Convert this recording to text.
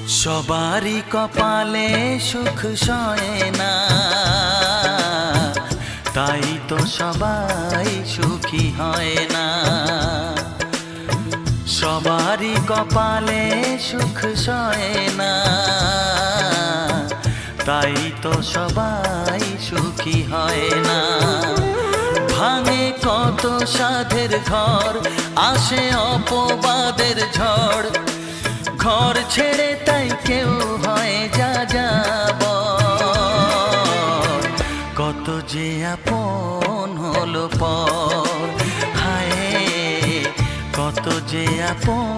সবারই কপালে সুখ সয় না, তাই তো সবাই সুখী হয় না। সবারই কপালে সুখ সয় না, তাই তো সবাই সুখী হয় না। ভাঙে কত সাধের ঘর, আসে অপবাদের ঝড়, ঘর ছেড়ে তাই কেউ হয় যাযাবর। কত যে আপন হলো পর, হায় কত যে আপন